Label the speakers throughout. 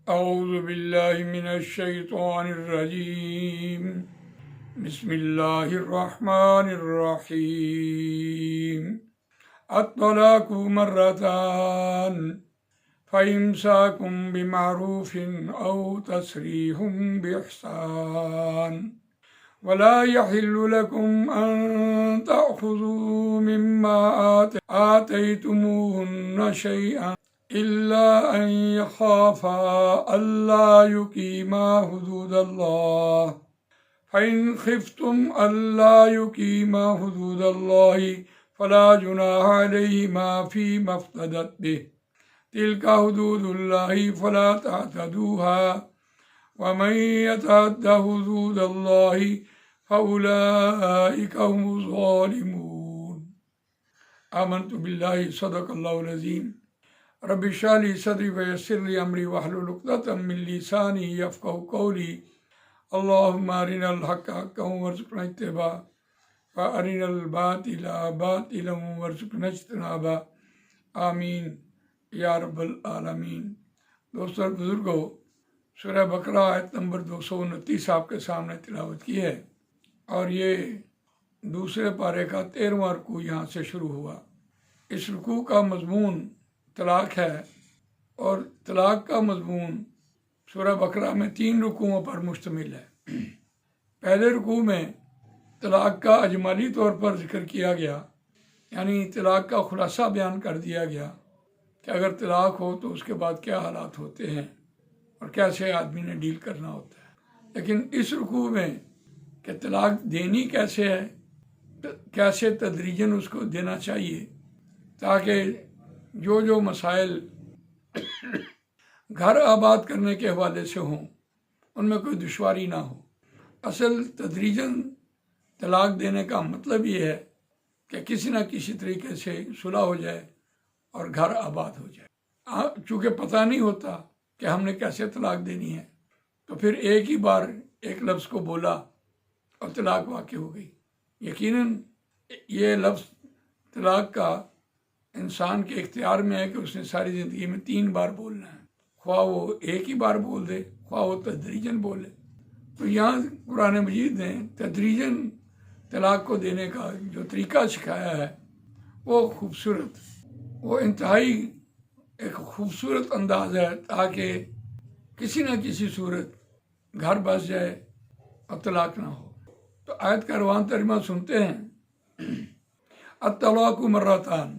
Speaker 1: اعوذ باللہ من الشیطان الرجیم بسم اللہ الرحمن الرحیم الطلاق مرتان فإمساكم بمعروف أو تسريح بإحسان ولا يحل لكم أن تأخذوا مما آتيتموهن شيئا إلا أن يخافا ألا يقيما حدود الله فإن خفتم ألا يقيما حدود الله فلا جناح عليهما فيما افتدت به تلك حدود الله فلا تعتدوها ومن يتعد حدود الله فأولئك هم الظالمون آمنت بالله صدق الله العظيم رب اشرح لي صدري ويسر لي امري واحلل عقدة من لساني يفقهوا قولي اللهم ارنا الحق حقا وارزقنا اتباعه وارنا الباطل باطلا وارزقنا اجتنابه آمین یا رب العالمین۔ دوستو اور بزرگوں، سورہ بقرہ آیت نمبر 229 آپ کے سامنے تلاوت کی ہے، اور یہ دوسرے پارے کا 13واں رکوع یہاں سے شروع ہوا۔ اس رکوع کا مضمون طلاق ہے، اور طلاق کا مضمون سورہ بقرہ میں 3 رکوعوں پر مشتمل ہے۔ پہلے رکوع میں طلاق کا اجمالی طور پر ذکر کیا گیا، یعنی طلاق کا خلاصہ بیان کر دیا گیا کہ اگر طلاق ہو تو اس کے بعد کیا حالات ہوتے ہیں اور کیسے آدمی نے ڈیل کرنا ہوتا ہے۔ لیکن اس رکوع میں کہ طلاق دینی کیسے ہے، کیسے تدریجاً اس کو دینا چاہیے تاکہ جو مسائل گھر آباد کرنے کے حوالے سے ہوں ان میں کوئی دشواری نہ ہو۔ اصل تدریجاً طلاق دینے کا مطلب یہ ہے کہ کسی نہ کسی طریقے سے صلح ہو جائے اور گھر آباد ہو جائے۔ چونکہ پتہ نہیں ہوتا کہ ہم نے کیسے طلاق دینی ہے، تو پھر ایک ہی بار ایک لفظ کو بولا اور طلاق واقع ہو گئی۔ یقیناً یہ لفظ طلاق کا انسان کے اختیار میں ہے کہ اس نے ساری زندگی میں 3 بار بولنا ہے، خواہ وہ ایک ہی بار بول دے، خواہ وہ تدریجاً بولے۔ تو یہاں قرآن مجید نے تدریجاً طلاق کو دینے کا جو طریقہ سکھایا ہے وہ خوبصورت، وہ انتہائی ایک خوبصورت انداز ہے تاکہ کسی نہ کسی صورت گھر بس جائے اور طلاق نہ ہو۔ تو آیت کا روان ترجمہ سنتے ہیں۔ الطلاق مرتان،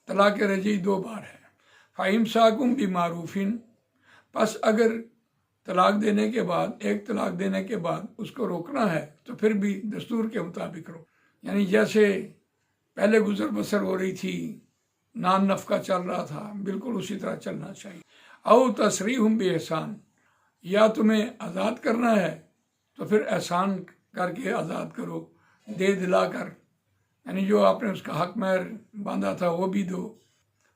Speaker 1: طلاق رجعی 2 بار ہے۔ فإمساکم بمعروف، پس اگر طلاق دینے کے بعد، ایک طلاق دینے کے بعد اس کو روکنا ہے تو پھر بھی دستور کے مطابق رو، یعنی جیسے پہلے گزر بسر ہو رہی تھی، نان نفقہ چل رہا تھا، بالکل اسی طرح چلنا چاہیے۔ او تسریح بإحسان، یا تمہیں آزاد کرنا ہے تو پھر احسان کر کے آزاد کرو، دے دلا کر، یعنی جو آپ نے اس کا حق مہر باندھا تھا وہ بھی دو،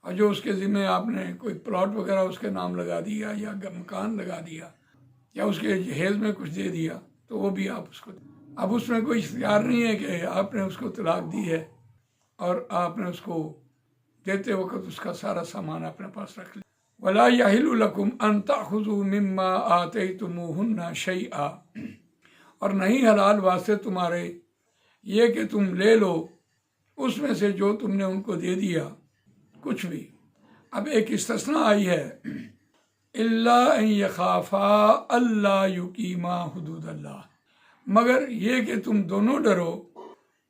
Speaker 1: اور جو اس کے ذمہ آپ نے کوئی پلاٹ وغیرہ اس کے نام لگا دیا یا مکان لگا دیا یا اس کے جہیز میں کچھ دے دیا تو وہ بھی آپ اس کو دیں۔ اب اس میں کوئی اختیار نہیں ہے کہ آپ نے اس کو طلاق دی ہے اور آپ نے اس کو دیتے وقت اس کا سارا سامان اپنے پاس رکھ لیا۔ وَلَا يَحِلُّ لَكُمْ أَن تَأْخُذُوا مِمَّا آتَيْتُمُوهُنَّ شَيْئًا، اور نہیں حلال واسطے تمہارے یہ کہ تم لے لو اس میں سے جو تم نے ان کو دے دیا کچھ بھی۔ اب ایک استثناء آئی ہے، إِلَّا أَن يَخَافَا أَلَّا يُقِيمَا حُدُودَ اللَّهِ، مگر یہ کہ تم دونوں ڈرو،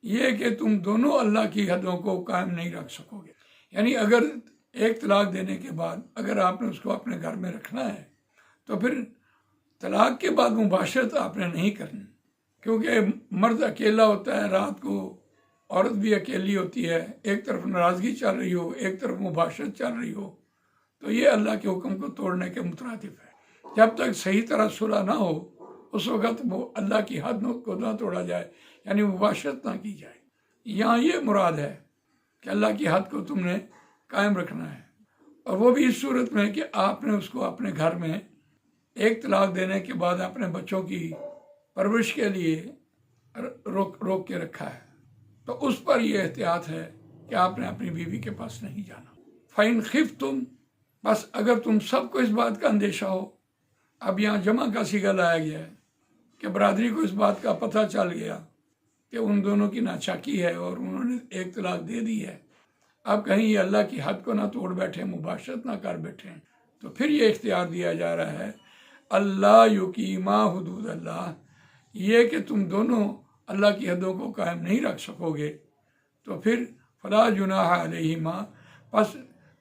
Speaker 1: یہ کہ تم دونوں اللہ کی حدوں کو قائم نہیں رکھ سکو گے۔ یعنی اگر ایک طلاق دینے کے بعد اگر آپ نے اس کو اپنے گھر میں رکھنا ہے تو پھر طلاق کے بعد مباشرت آپ نے نہیں کرنی، کیونکہ مرد اکیلا ہوتا ہے، رات کو عورت بھی اکیلی ہوتی ہے، ایک طرف ناراضگی چل رہی ہو، ایک طرف مباشرت چل رہی ہو، تو یہ اللہ کے حکم کو توڑنے کے مترادف ہے۔ جب تک صحیح طرح صلح نہ ہو اس وقت وہ اللہ کی حد کو نہ توڑا جائے، یعنی مباشرت نہ کی جائے۔ یہاں یہ مراد ہے کہ اللہ کی حد کو تم نے قائم رکھنا ہے، اور وہ بھی اس صورت میں کہ آپ نے اس کو اپنے گھر میں ایک طلاق دینے کے بعد اپنے بچوں کی پرورش کے لیے روک کے رکھا ہے، تو اس پر یہ احتیاط ہے کہ آپ نے اپنی بیوی کے پاس نہیں جانا۔ فَإِنْ خِفْتُمْ، بس اگر تم سب کو اس بات کا اندیشہ ہو اب یہاں جمع کا صیغہ لایا گیا ہے کہ برادری کو اس بات کا پتہ چل گیا کہ ان دونوں کی ناچاکی ہے اور انہوں نے ایک طلاق دے دی ہے، اب کہیں یہ اللہ کی حد کو نہ توڑ بیٹھیں، مباشرت نہ کر بیٹھیں، تو پھر یہ اختیار دیا جا رہا ہے اللہ یقیما حدود اللہ، یہ کہ تم دونوں اللہ کی حدوں کو قائم نہیں رکھ سکو گے، تو پھر فلا جناح علیہما، پس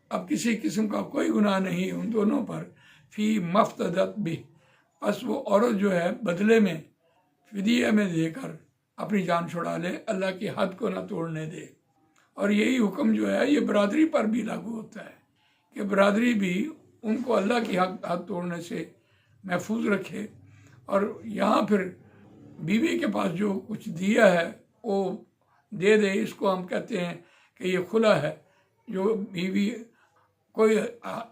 Speaker 1: اب کسی قسم کا کوئی گناہ نہیں ان دونوں پر، فی مفتدت بہ، پس وہ عورت جو ہے بدلے میں فدیہ میں دے کر اپنی جان چھڑا لے، اللہ کی حد کو نہ توڑنے دے۔ اور یہی حکم جو ہے یہ برادری پر بھی لاگو ہوتا ہے کہ برادری بھی ان کو اللہ کی حد توڑنے سے محفوظ رکھے، اور یہاں پھر بیوی کے پاس جو کچھ دیا ہے وہ دے دے، اس کو ہم کہتے ہیں کہ یہ خلا ہے، جو بیوی کوئی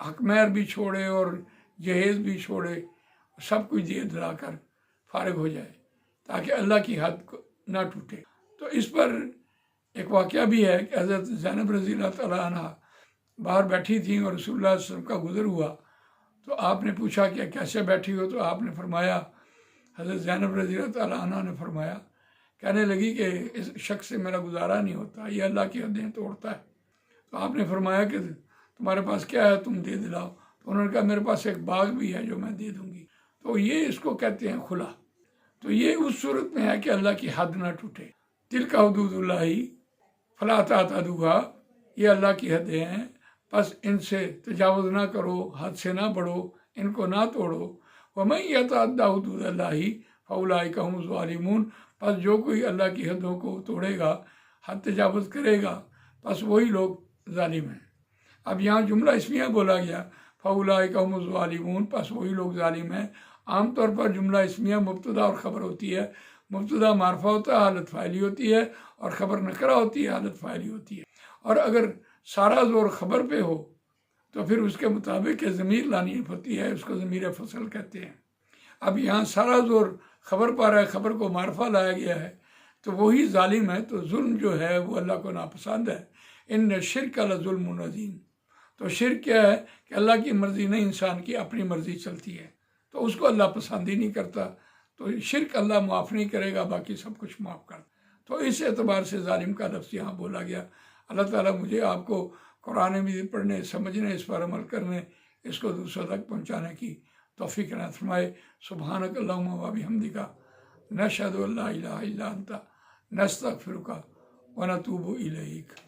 Speaker 1: حق مہر بھی چھوڑے اور جہیز بھی چھوڑے، سب کچھ دے دلا کر فارغ ہو جائے تاکہ اللہ کی حد نہ ٹوٹے۔ تو اس پر ایک واقعہ بھی ہے کہ حضرت زینب رضی اللہ تعالیٰ عنہ باہر بیٹھی تھیں اور رسول اللہ صلی اللہ علیہ وسلم کا گزر ہوا، تو آپ نے پوچھا کہ کیسے بیٹھی ہو؟ تو آپ نے فرمایا، حضرت زینب رضی اللہ تعالیٰ عنہ نے فرمایا، کہنے لگی کہ اس شخص سے میرا گزارا نہیں ہوتا، یہ اللہ کی حدیں توڑتا ہے۔ تو آپ نے فرمایا کہ تمہارے پاس کیا ہے، تم دے دلاؤ۔ تو انہوں نے کہا میرے پاس ایک باغ بھی ہے جو میں دے دوں گی۔ تو یہ اس کو کہتے ہیں خلا۔ تو یہ اس صورت میں ہے کہ اللہ کی حد نہ ٹوٹے۔ تلک حدود اللہ فلا تعتدوها، یہ اللہ کی حدیں ہیں، بس ان سے تجاوز نہ کرو، حد سے نہ بڑھو، ان کو نہ توڑو۔ ومن یتعد حدود اللہ فاولئک هم الظالمون، پس جو کوئی اللہ کی حدوں کو توڑے گا، حد تجاوز کرے گا، پس وہی لوگ ظالم ہیں۔ اب یہاں جملہ اسمیہ بولا گیا، فاولئک هم الظالمون، پس وہی لوگ ظالم ہیں۔ عام طور پر جملہ اسمیہ مبتدا اور خبر ہوتی ہے، مبتدا معرفہ ہوتا ہے، حالت فاعلی ہوتی ہے، اور خبر نکرہ ہوتی ہے، حالت فاعلی ہوتی ہے۔ اور اگر سارا زور خبر پہ ہو تو پھر اس کے مطابق ضمیر لانی ہوتی ہے، اس کو ضمیر فصل کہتے ہیں۔ اب یہاں سارا زور خبر پا رہا ہے، خبر کو معرفہ لایا گیا ہے، تو وہی ظالم ہے۔ تو ظلم جو ہے وہ اللہ کو ناپسند ہے۔ ان شرک لظلم عظیم، تو شرک کیا ہے کہ اللہ کی مرضی نہیں، انسان کی اپنی مرضی چلتی ہے، تو اس کو اللہ پسند ہی نہیں کرتا۔ تو شرک اللہ معاف نہیں کرے گا، باقی سب کچھ معاف کر۔ تو اس اعتبار سے ظالم کا لفظ یہاں بولا گیا۔ اللہ تعالیٰ مجھے آپ کو قرآن مجید پڑھنے، سمجھنے، اس پر عمل کرنے، اس کو دوسروں تک پہنچانے کی توفیق عنایت فرمائے۔ سبحانک اللہم و بحمدک، نشہد ان لا الہ الا انت، نستغفرک و نتوب الیک۔